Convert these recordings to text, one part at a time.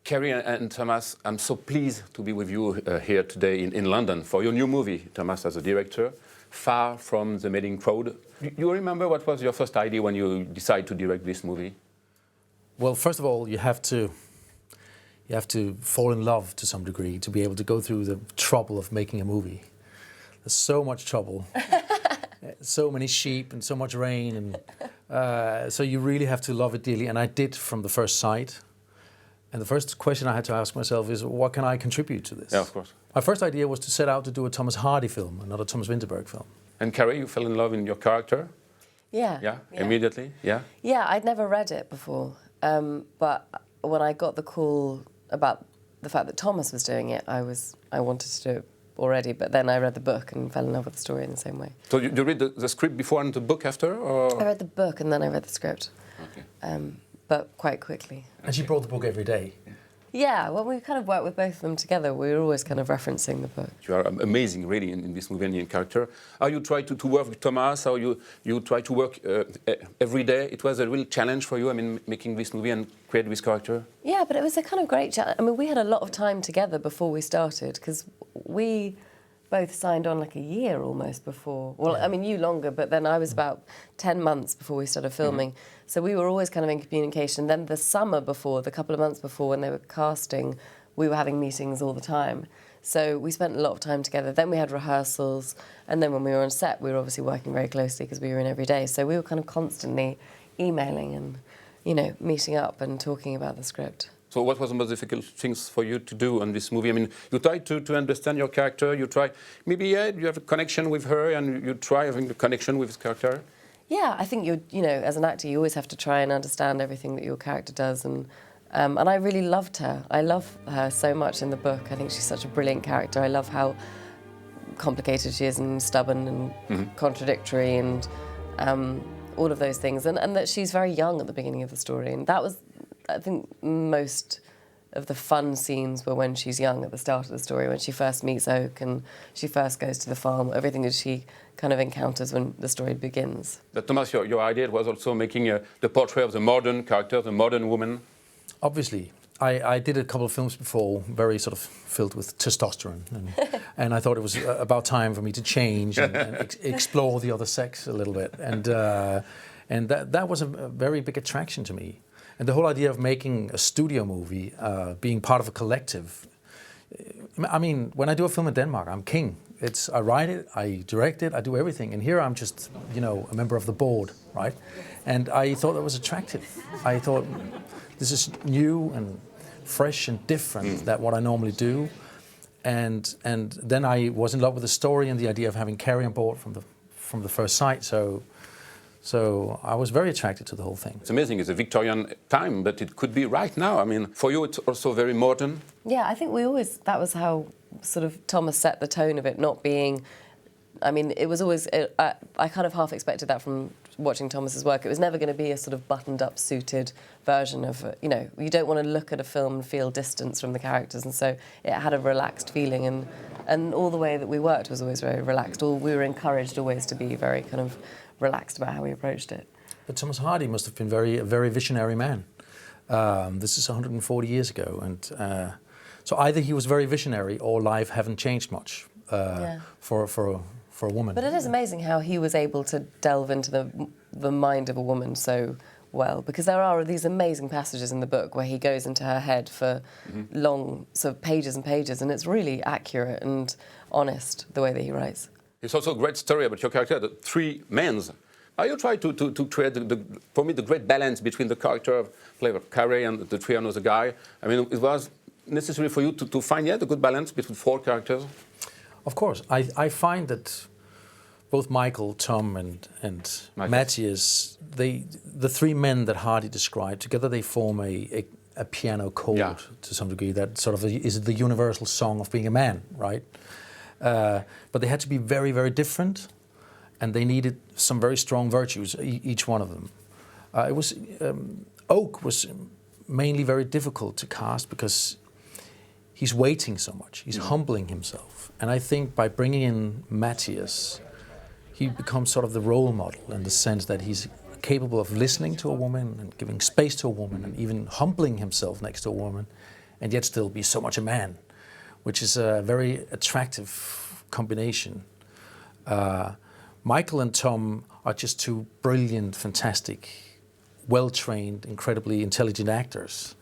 Carey and Thomas, I'm so pleased to be with you here today in London for your new movie, Thomas as a director, Far from the Madding Crowd. You remember what was your first idea when you decided to direct this movie? Well, first of all, you have to fall in love to some degree to be able to go through the trouble of making a movie. There's so much trouble, so many sheep and so much rain, and so you really have to love it dearly, and I did from the first sight. And the first question I had to ask myself is, what can I contribute to this? Yeah, of course. My first idea was to set out to do a Thomas Hardy film, not a Thomas Vinterberg film. And Carey, you fell in love in your character? Yeah. Yeah, immediately? Yeah? Yeah, I'd never read it before. But when I got the call about the fact that Thomas was doing it, I wanted to do it already, but then I read the book and fell in love with the story in the same way. So you read the script before and the book after? Or? I read the book and then I read the script. Okay. But quite quickly. And she brought the book every day. Yeah, well, we kind of worked with both of them together. We were always kind of referencing the book. You are amazing, really, in this movie and in character. How you try to work with Thomas? How you try to work every day? It was a real challenge for you, I mean, making this movie and create this character? Yeah, but it was a kind of great challenge. I mean, we had a lot of time together before we started, because we both signed on like a year almost before. Well, I mean, you longer, but then I was about 10 months before we started filming. So we were always kind of in communication. Then the summer before, the couple of months before when they were casting, we were having meetings all the time. So we spent a lot of time together. Then we had rehearsals. And then when we were on set, we were obviously working very closely because we were in every day. So we were kind of constantly emailing and, you know, meeting up and talking about the script. So what was the most difficult things for you to do on this movie? I mean, you try to understand your character, you try, maybe you have a connection with her and you try having a connection with his character? Yeah, I think you know, as an actor, you always have to try and understand everything that your character does. And I really loved her. I love her so much in the book. I think she's such a brilliant character. I love how complicated she is and stubborn and contradictory and all of those things. And that she's very young at the beginning of the story. And that was, I think, most of the fun scenes were when she's young at the start of the story, when she first meets Oak and she first goes to the farm, everything that she kind of encounters when the story begins. But Thomas, your idea was also making the portrait of the modern character, the modern woman. Obviously. I did a couple of films before, very sort of filled with testosterone. And I thought it was about time for me to change and explore the other sex a little bit. And that was a very big attraction to me. And the whole idea of making a studio movie, being part of a collective. I mean, when I do a film in Denmark, I'm king. I write it, I direct it, I do everything. And here I'm just, you know, a member of the board, right? And I thought that was attractive. I thought this is new and fresh and different than what I normally do. And then I was in love with the story and the idea of having Carey on board from the first sight. So I was very attracted to the whole thing. It's amazing, it's a Victorian time, but it could be right now. I mean, for you it's also very modern. Yeah, I think that was how sort of Thomas set the tone of it, not being, I mean, it was always, I kind of half expected that from watching Thomas's work. It was never going to be a sort of buttoned up, suited version of, you know, you don't want to look at a film and feel distance from the characters, and so it had a relaxed feeling, and all the way that we worked was always very relaxed. We were encouraged always to be very kind of relaxed about how we approached it. But Thomas Hardy must have been a very visionary man. This is 140 years ago, and so either he was very visionary or life haven't changed much for a woman. But it is amazing how he was able to delve into the mind of a woman so well, because there are these amazing passages in the book where he goes into her head for long sort of pages and pages, and it's really accurate and honest the way that he writes. It's also a great story about your character, the three men. How you try to create, for me, the great balance between the character of Carey and the three another guy. I mean, it was necessary for you to find the good balance between four characters? Of course. I find that both Michael, Tom and Matthias, the three men that Hardy described, together they form a piano chord to some degree that sort of is the universal song of being a man, right? But they had to be very, very different, and they needed some very strong virtues, each one of them. Oak was mainly very difficult to cast because he's waiting so much, he's humbling himself. And I think by bringing in Matthias, he becomes sort of the role model in the sense that he's capable of listening to a woman and giving space to a woman and even humbling himself next to a woman and yet still be so much a man, which is a very attractive combination. Michael and Tom are just two brilliant, fantastic, well-trained, incredibly intelligent actors.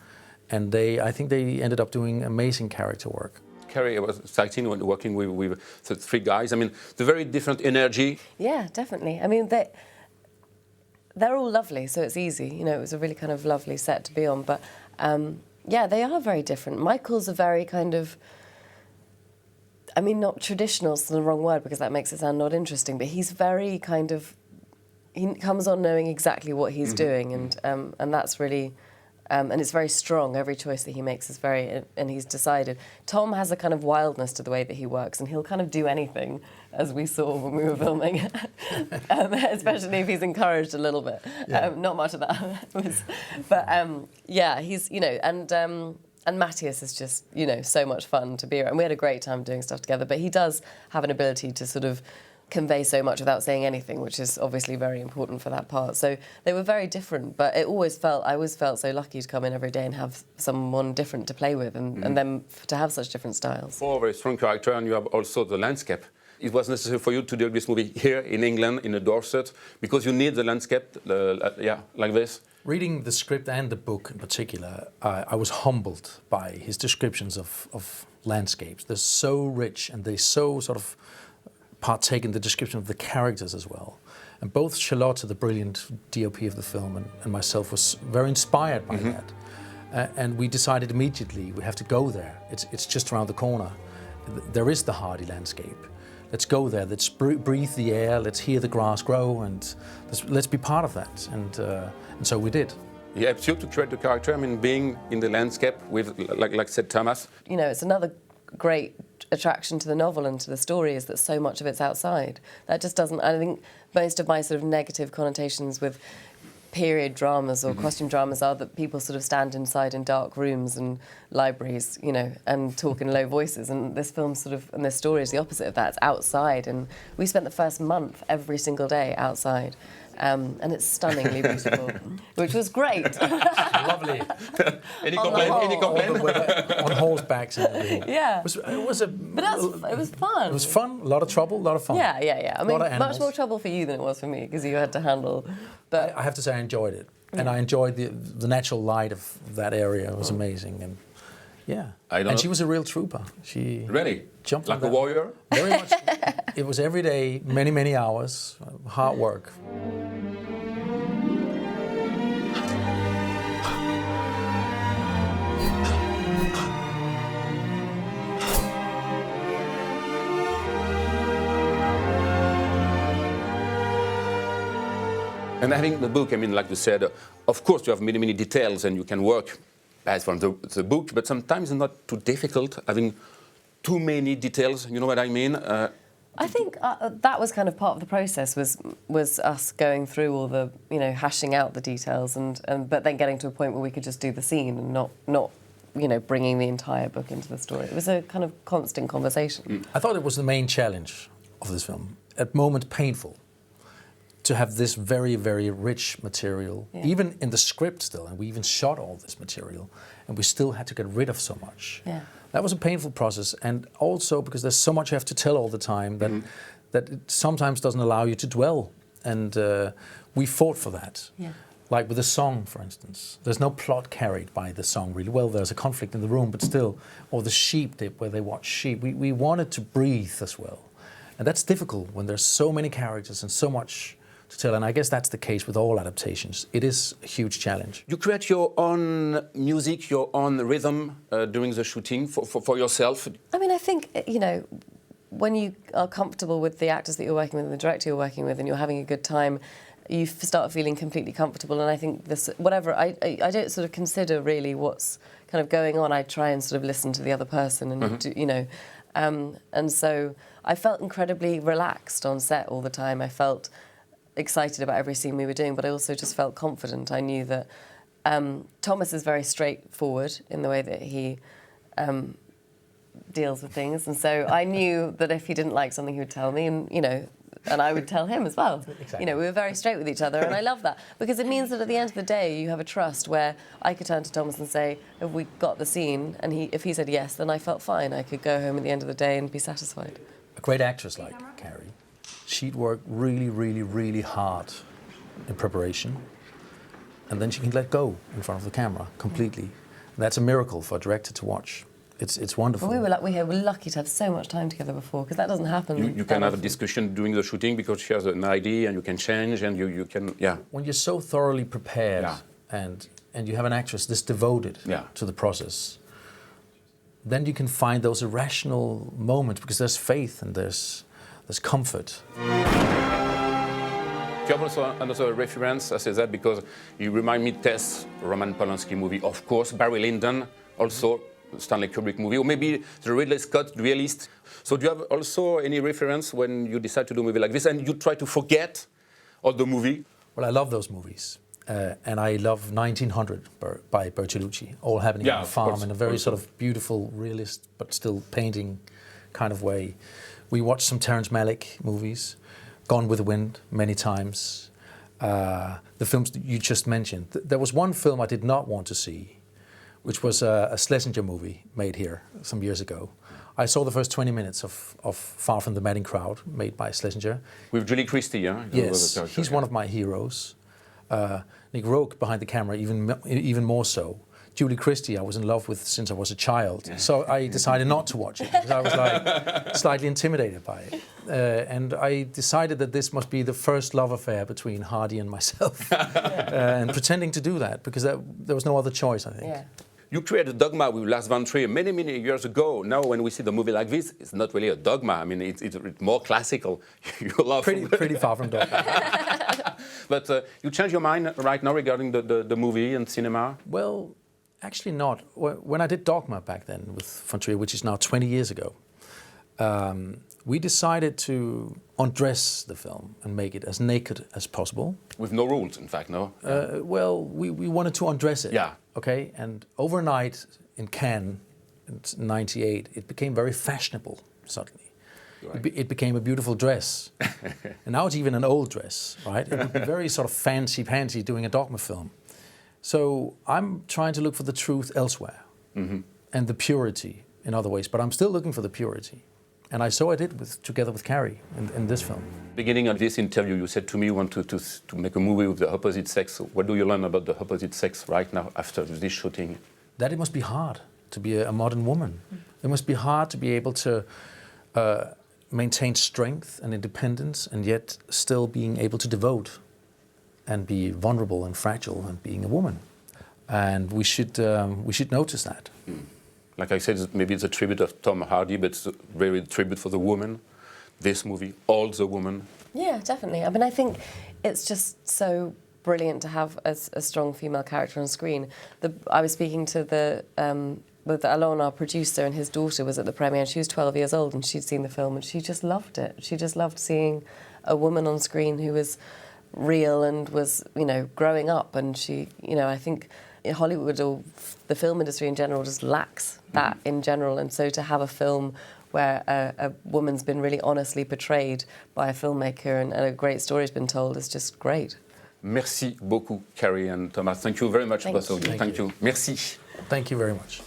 And I think they ended up doing amazing character work. Carey was exciting when working with the three guys. I mean, the very different energy. Yeah, definitely. I mean, they're all lovely, so it's easy. You know, it was a really kind of lovely set to be on. But yeah, they are very different. Michael's a very kind of, I mean, not traditional is the wrong word because that makes it sound not interesting, but he's very kind of, he comes on knowing exactly what he's doing, and that's really, and it's very strong. Every choice that he makes is very, and he's decided. Tom has a kind of wildness to the way that he works, and he'll kind of do anything, as we saw when we were filming, especially if he's encouraged a little bit. Yeah. Not much of that, but yeah, he's, you know, and Matthias is just, you know, so much fun to be around. We had a great time doing stuff together, but he does have an ability to sort of convey so much without saying anything, which is obviously very important for that part. So they were very different, but I always felt so lucky to come in every day and have someone different to play with, and then to have such different styles. For a very strong character, and you have also the landscape. It was necessary for you to do this movie here in England, in the Dorset, because you need the landscape, yeah, like this. Reading the script and the book in particular, I was humbled by his descriptions of landscapes. They're so rich and they so sort of partake in the description of the characters as well. And both Charlotte, the brilliant DOP of the film, and myself was very inspired by that. And we decided immediately we have to go there. It's just around the corner. There is the hardy landscape. Let's go there, let's breathe the air, let's hear the grass grow, and let's be part of that. And so we did. He helps you to create the character, I mean, being in the landscape with, like said Thomas. You know, it's another great attraction to the novel and to the story is that so much of it's outside. That just doesn't, I think most of my sort of negative connotations with period dramas or costume dramas are that people sort of stand inside in dark rooms and libraries, you know, and talk in low voices. And this film sort of, and this story is the opposite of that. It's outside, and we spent the first month every single day outside. And it's stunningly beautiful, which was great. Lovely. Any complaint? Any complaint? On horsebacks and everything. Yeah. It was But it was fun. It was fun, a lot of trouble, a lot of fun. Yeah. I mean, much more trouble for you than it was for me because you had to handle. But I have to say I enjoyed it. And I enjoyed the natural light of that area. It was amazing. And yeah. And she was a real trooper. She really? Jumped like a warrior? Very much. It was every day, many, many hours, hard work. And having the book, I mean, like you said, of course you have many, many details and you can work as from the book, but sometimes it's not too difficult having too many details, you know what I mean? I think that was kind of part of the process, was us going through all the, you know, hashing out the details, but then getting to a point where we could just do the scene and not you know, bringing the entire book into the story. It was a kind of constant conversation. I thought it was the main challenge of this film. At moments painful to have this very, very rich material, even in the script still, and we even shot all this material, and we still had to get rid of so much. Yeah. That was a painful process, and also because there's so much you have to tell all the time that it sometimes doesn't allow you to dwell, and we fought for that. Yeah. Like with the song, for instance. There's no plot carried by the song, really. Well, there's a conflict in the room, but still. Or the sheep, where they watch sheep. We wanted to breathe as well. And that's difficult when there's so many characters and so much to tell. And I guess that's the case with all adaptations. It is a huge challenge. You create your own music, your own rhythm during the shooting for yourself? I mean, I think, you know, when you are comfortable with the actors that you're working with and the director you're working with and you're having a good time, you start feeling completely comfortable. And I think this, whatever, I don't sort of consider really what's kind of going on. I try and sort of listen to the other person and, do, you know, and so I felt incredibly relaxed on set all the time. I felt excited about every scene we were doing, but I also just felt confident. I knew that Thomas is very straightforward in the way that he deals with things, and so I knew that if he didn't like something, he would tell me, and you know, and I would tell him as well. Exactly. You know, we were very straight with each other, and I love that because it means that at the end of the day, you have a trust where I could turn to Thomas and say, "Have we got the scene?" And if he said yes, then I felt fine. I could go home at the end of the day and be satisfied. A great actress like Carey, she'd work really, really, really hard in preparation, and then she can let go in front of the camera completely. And that's a miracle for a director to watch. It's wonderful. Well, we were lucky to have so much time together before, because that doesn't happen. You can have a discussion during the shooting because she has an idea and you can change and you can, yeah. When you're so thoroughly prepared and you have an actress this devoted to the process, then you can find those irrational moments because there's faith and there's comfort. You have also another reference, I say that because you remind me Tess, Roman Polanski movie, of course, Barry Lyndon, also Stanley Kubrick movie, or maybe the Ridley Scott Realist. So do you have also any reference when you decide to do a movie like this and you try to forget all the movie? Well, I love those movies. And I love 1900 by Bertolucci, all happening on a farm in a very sort of beautiful, realist, but still painting kind of way. We watched some Terrence Malick movies, Gone with the Wind many times. The films that you just mentioned. There was one film I did not want to see, which was a Schlesinger movie made here some years ago. I saw the first 20 minutes of Far From the Madding Crowd, made by Schlesinger. With Julie Christie, yeah? Yes, he's one of my heroes. Nick Roque behind the camera, even more so. Julie Christie I was in love with since I was a child, so I decided not to watch it because I was like slightly intimidated by it. And I decided that this must be the first love affair between Hardy and myself, and pretending to do that because there was no other choice, I think. Yeah. You created Dogma with Lars von Trier many, many years ago. Now, when we see the movie like this, it's not really a dogma. I mean, it's more classical. You love pretty far from dogma. But you change your mind right now regarding the movie and cinema? Well, actually not. When I did Dogma back then with von Trier, which is now 20 years ago, we decided to undress the film and make it as naked as possible. With no rules, in fact, no? Well, we wanted to undress it. Yeah. Okay, and overnight in Cannes, in '98, it became very fashionable suddenly. Right. It became a beautiful dress. And now it's even an old dress, right? It would be very sort of fancy-pantsy doing a Dogma film. So I'm trying to look for the truth elsewhere and the purity in other ways, but I'm still looking for the purity. And so I did together with Carey in this film. Beginning of this interview, you said to me you want to make a movie with the opposite sex. What do you learn about the opposite sex right now after this shooting? That it must be hard to be a modern woman. It must be hard to be able to maintain strength and independence and yet still being able to devote and be vulnerable and fragile and being a woman. And we should notice that. Like I said, maybe it's a tribute of Tom Hardy, but it's a very tribute for the woman. This movie, all the women. Yeah, definitely. I mean, I think it's just so brilliant to have a strong female character on screen. I was speaking to with Alon, our producer, and his daughter was at the premiere, and she was 12 years old, and she'd seen the film, and she just loved it. She just loved seeing a woman on screen who was real and was, growing up, and she, I think Hollywood or the film industry in general just lacks that in general, and so to have a film where a woman's been really honestly portrayed by a filmmaker and a great story's been told is just great. Merci beaucoup, Carey and Thomas. Thank you very much, both of you. Thank you. Merci. Thank you very much.